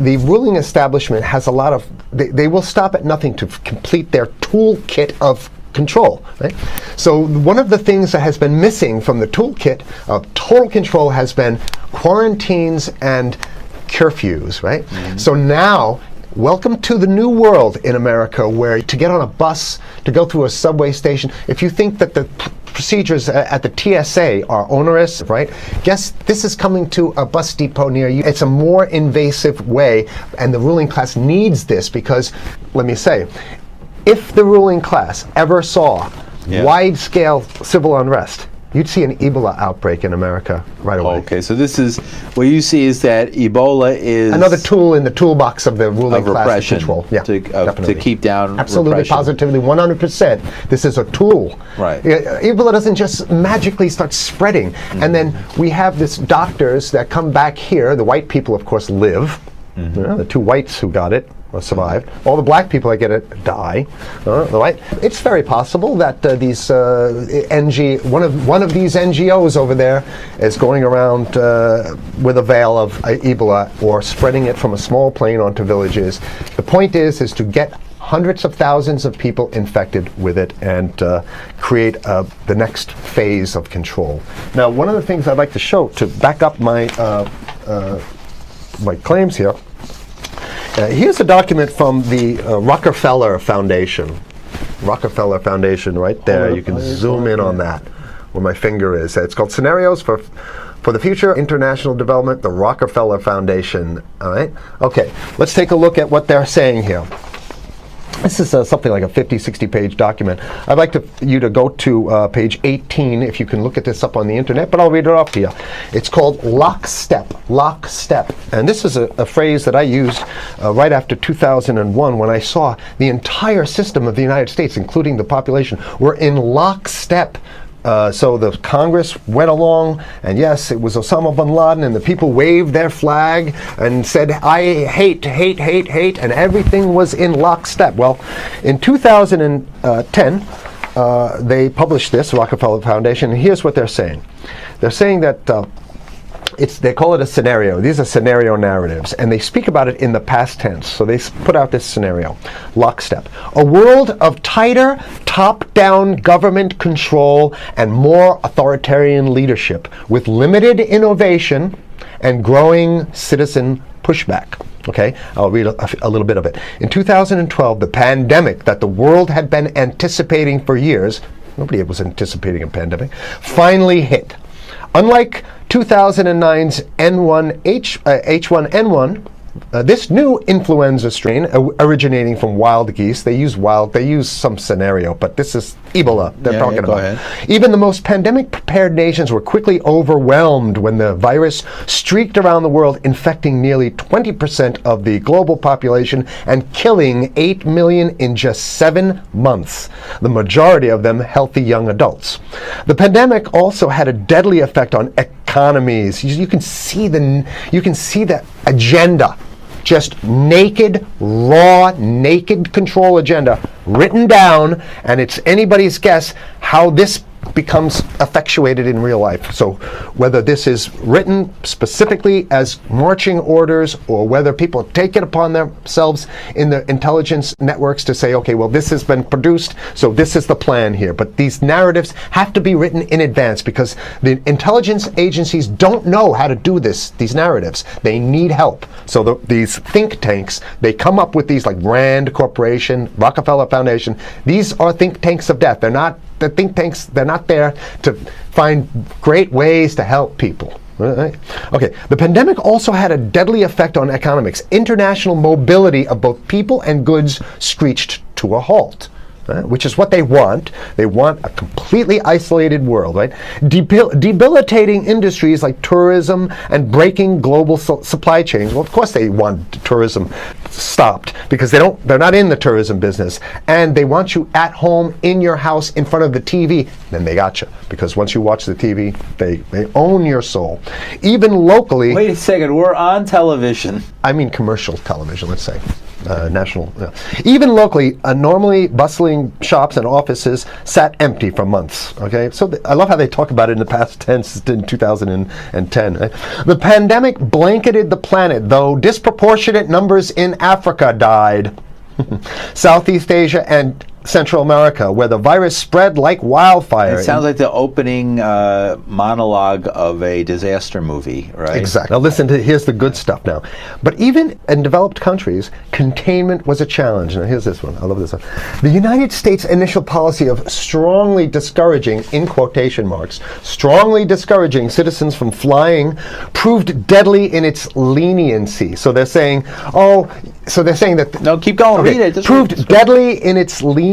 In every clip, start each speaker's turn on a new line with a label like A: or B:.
A: the ruling establishment has a lot of, they will stop at nothing to complete their toolkit of control, right? So one of the things that has been missing from the toolkit of total control has been quarantines and curfews, right? So now, welcome to the new world in America, where to get on a bus, to go through a subway station, if you think that the procedures at the TSA are onerous, right? Guess this is coming to a bus depot near you. It's a more invasive way, and the ruling class needs this because, let me say, if the ruling class ever saw wide-scale civil unrest, you'd see an Ebola outbreak in America right away.
B: Okay, so this is, what you see is that Ebola is
A: another tool in the toolbox of the ruling class to control. Yeah,
B: to keep down
A: absolutely,
B: repression.
A: positively, 100%. This is a tool.
B: Right.
A: Ebola doesn't just magically start spreading. And then we have this doctors that come back here. The white people, of course, live. You know, the two whites who got it survived. All the black people that get it die. Right? It's very possible that these one of these NGOs over there is going around with a veil of Ebola, or spreading it from a small plane onto villages. The point is to get hundreds of thousands of people infected with it and create the next phase of control. Now, one of the things I'd like to show to back up my my claims here. Here's a document from the Rockefeller Foundation. Rockefeller Foundation, right there. You can zoom in on that, where my finger is. It's called Scenarios for the Future International Development, the Rockefeller Foundation. All right. Okay. Let's take a look at what they're saying here. This is something like a 50, 60-page document. I'd like you to go to page 18, if you can look at this up on the internet, but I'll read it off to you. It's called lockstep, lockstep. And this is a phrase that I used right after 2001, when I saw the entire system of the United States, including the population, were in lockstep. So the Congress went along, and yes, it was Osama bin Laden, and the people waved their flag and said, I hate, hate, hate, hate, and everything was in lockstep. Well, in 2010, they published this, Rockefeller Foundation, and here's what they're saying. They're saying that they call it a scenario. These are scenario narratives, and they speak about it in the past tense. So they put out this scenario, lockstep. A world of tighter, top-down government control and more authoritarian leadership, with limited innovation and growing citizen pushback. Okay, I'll read a little bit of it. In 2012, the pandemic that the world had been anticipating for years, nobody was anticipating a pandemic, finally hit. Unlike 2009's H1N1, this new influenza strain originating from wild geese, they use some scenario, but this is Ebola they're talking about.
B: Ahead.
A: Even the most pandemic-prepared nations were quickly overwhelmed when the virus streaked around the world, infecting nearly 20% of the global population and killing 8 million in just 7 months, the majority of them healthy young adults. The pandemic also had a deadly effect on economies. You can see the agenda. Just naked, raw, naked control agenda written down, and it's anybody's guess how this becomes effectuated in real life. So whether this is written specifically as marching orders, or whether people take it upon themselves in the intelligence networks to say, okay, well, this has been produced, so this is the plan here. But these narratives have to be written in advance, because the intelligence agencies don't know how to do these narratives. They need help. So these think tanks, they come up with these, like Rand Corporation, Rockefeller Foundation. These are think tanks of death. They're not the think tanks, they're not there to find great ways to help people. Right? Okay, the pandemic also had a deadly effect on economics. International mobility of both people and goods screeched to a halt. Which is what they want. They want a completely isolated world, right? Debilitating industries like tourism and breaking global supply chains. Well, of course they want tourism stopped, because they're not in the tourism business, and they want you at home in your house in front of the TV. Then they got you, because once you watch the TV, they own your soul. Even locally.
B: Wait a second, we're on television.
A: I mean commercial television, let's say. National. Even locally, a normally bustling recycling shops and offices sat empty for months. Okay, so I love how they talk about it in the past tense in 2010. Right? The pandemic blanketed the planet, though disproportionate numbers in Africa died. Southeast Asia and Central America, where the virus spread like wildfire.
B: It sounds like the opening monologue of a disaster movie, right?
A: Exactly. Now listen to, here's the good stuff now. But even in developed countries, containment was a challenge. Now here's this one. I love this one. The United States' initial policy of strongly discouraging, in quotation marks, strongly discouraging citizens from flying proved deadly in its leniency. So they're saying, that...
B: No, keep going.
A: Okay,
B: read it.
A: Proved deadly in its leniency.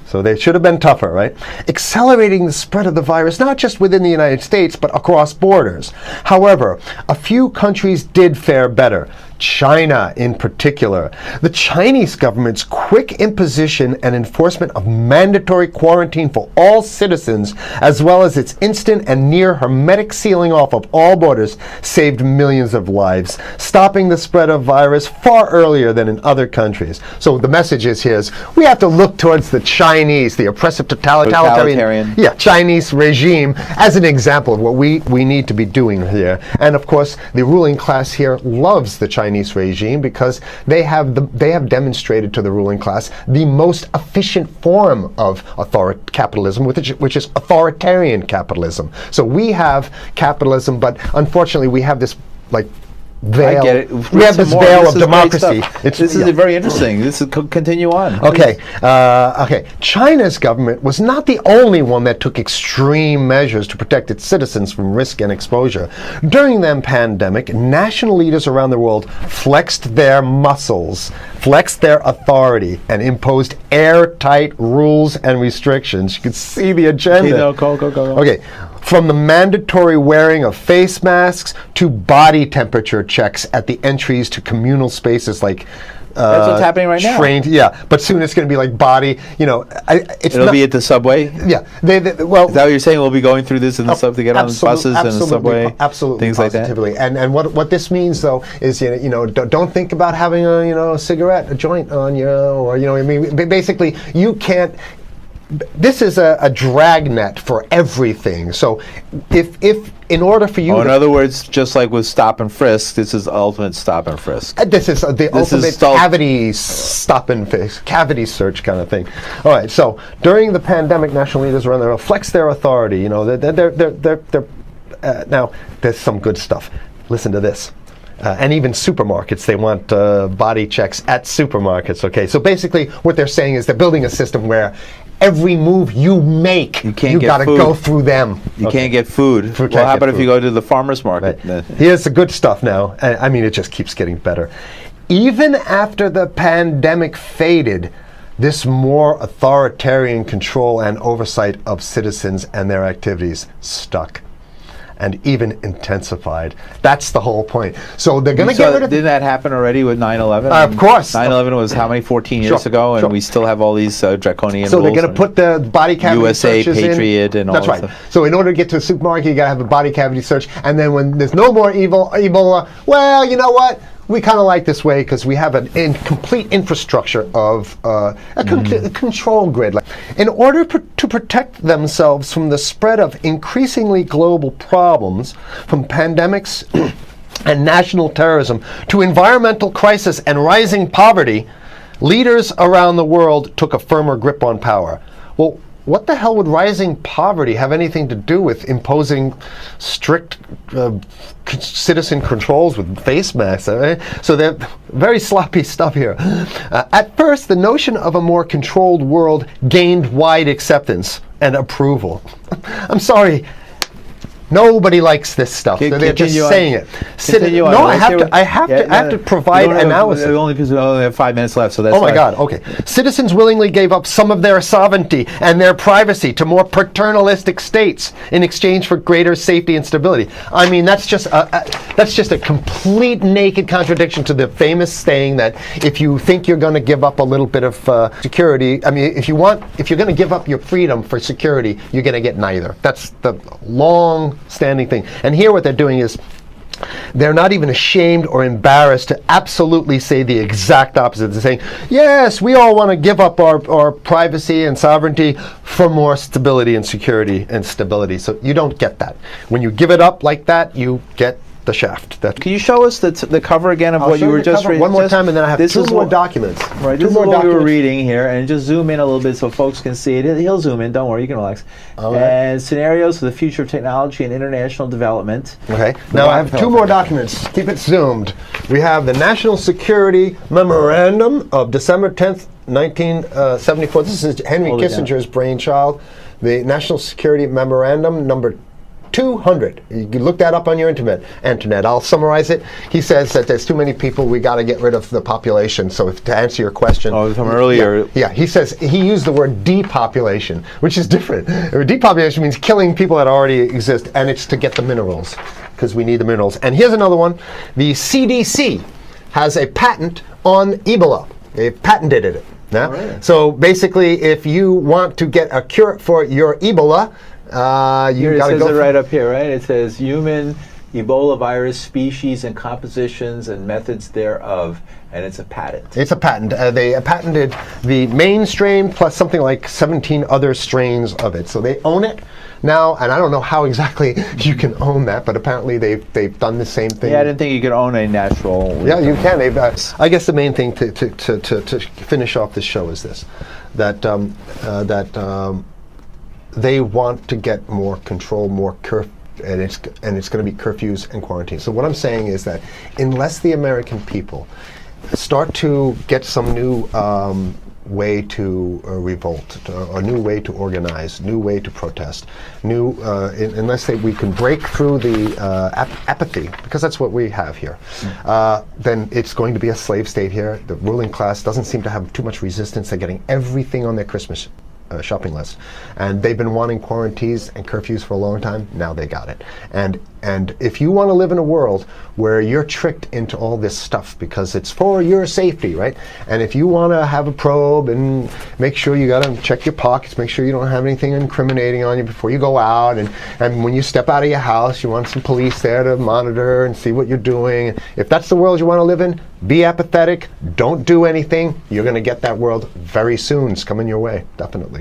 A: So they should have been tougher, right? Accelerating the spread of the virus, not just within the United States, but across borders. However, a few countries did fare better. China in particular. The Chinese government's quick imposition and enforcement of mandatory quarantine for all citizens, as well as its instant and near hermetic sealing off of all borders, saved millions of lives, stopping the spread of virus far earlier than in other countries. So the message is here is we have to look towards the Chinese, the oppressive totalitarian Chinese regime as an example of what we need to be doing here. And of course, the ruling class here loves the Chinese regime because they have demonstrated to the ruling class the most efficient form of capitalism, which is authoritarian capitalism. So we have capitalism, but unfortunately we have this veil.
B: I get it.
A: We have this veil of democracy.
B: This is very interesting. This is continue on.
A: Okay. China's government was not the only one that took extreme measures to protect its citizens from risk and exposure. During the pandemic, national leaders around the world flexed their muscles, flexed their authority, and imposed airtight rules and restrictions. You can see the agenda.
B: Go.
A: Okay. From the mandatory wearing of face masks to body temperature checks at the entries to communal spaces like
B: that's what's happening right now.
A: Yeah, but soon it's going to be like body.
B: It'll be at the subway.
A: Yeah, is that
B: what you're saying? We'll be going through this in the subway to get on the buses and the subway,
A: absolutely,
B: things
A: positively.
B: like that.
A: And what this means though is don't think about having a cigarette, a joint on you, or basically you can't. This is a dragnet for everything. So if in order for you
B: in other words, just like with stop and frisk, this is ultimate stop and frisk.
A: This is the ultimate cavity stop and frisk, cavity search kind of thing. All right, so during the pandemic, national leaders around the world flex their authority. Now there's some good stuff. Listen to this. And even supermarkets, they want body checks at supermarkets. Okay, so basically what they're saying is they're building a system where every move you make, you got to go through them.
B: You can't get food. Well, how about if you go to the farmer's market?
A: Right. Here's the good stuff now. I mean, it just keeps getting better. Even after the pandemic faded, this more authoritarian control and oversight of citizens and their activities stuck. And even intensified. That's the whole point. So they're going to get rid of...
B: Didn't that happen already with 9/11?
A: Of course.
B: 9/11 was how many, 14 years ago, and we still have all these draconian rules.
A: So they're going to put the body cavity
B: USA,
A: searches
B: Patriot, and all that stuff.
A: That's right. So in order to get to a supermarket, you got to have a body cavity search, and then when there's no more Ebola, well, you know what? We kind of like this way because we have an complete infrastructure of a control grid. In order to protect themselves from the spread of increasingly global problems, from pandemics and national terrorism to environmental crisis and rising poverty, leaders around the world took a firmer grip on power. Well, what the hell would rising poverty have anything to do with imposing strict citizen controls with face masks? So they're very sloppy stuff here. At first, the notion of a more controlled world gained wide acceptance and approval. I'm sorry. Nobody likes this stuff. They're just saying it. No, I have to provide analysis.
B: Only because we only have 5 minutes left, so that's
A: Oh my God, okay. Citizens willingly gave up some of their sovereignty and their privacy to more paternalistic states in exchange for greater safety and stability. I mean, that's just a complete naked contradiction to the famous saying that if you think you're going to give up a little bit of security, I mean, if you're going to give up your freedom for security, you're going to get neither. That's the long-standing thing. And here what they're doing is They're not even ashamed or embarrassed to absolutely say the exact opposite. They're saying, yes, we all want to give up our privacy and sovereignty for more stability and security and stability. So you don't get that. When you give it up like that, you get the shaft.
B: Can you show us the cover again of what you were just reading?
A: One more time, and then I have two more documents.
B: Right, this is what we were reading here, and just zoom in a little bit so folks can see it. He'll zoom in, don't worry, you can relax. And scenarios for the future of technology and international development.
A: Okay, now I have two more documents. Keep it zoomed. We have the National Security Memorandum of December 10th, 1974. This is Henry Kissinger's brainchild. The National Security Memorandum number 200. You can look that up on your internet. I'll summarize it. He says that there's too many people, we got to get rid of the population. So to answer your question.
B: From earlier.
A: Yeah, he says, he used the word depopulation, which is different. Depopulation means killing people that already exist, and it's to get the minerals, because we need the minerals. And here's another one. The CDC has a patent on Ebola. They've patented it. Yeah? Right. So basically, if you want to get a cure for your Ebola,
B: you got to go. It says it right up here, right? It says human Ebola virus species and compositions and methods thereof, and it's a patent.
A: It's a patent. They patented the main strain plus something like 17 other strains of it. So they own it now, and I don't know how exactly you can own that, but apparently they've done the same thing.
B: Yeah, I didn't think you could own a natural.
A: Yeah, you can. I guess the main thing to finish off this show is this: that they want to get more control, more and it's going to be curfews and quarantines. So what I'm saying is that unless the American people start to get some new way to revolt, a new way to organize, new way to protest, unless we can break through the apathy, because that's what we have here, then it's going to be a slave state here. The ruling class doesn't seem to have too much resistance. They're getting everything on their Christmas shopping list, and they've been wanting quarantines and curfews for a long time. Now they got it. And if you want to live in a world where you're tricked into all this stuff because it's for your safety, right? And if you want to have a probe and make sure you got to check your pockets, make sure you don't have anything incriminating on you before you go out, and when you step out of your house, you want some police there to monitor and see what you're doing. If that's the world you want to live in, be apathetic, don't do anything. You're going to get that world very soon. It's coming your way, definitely.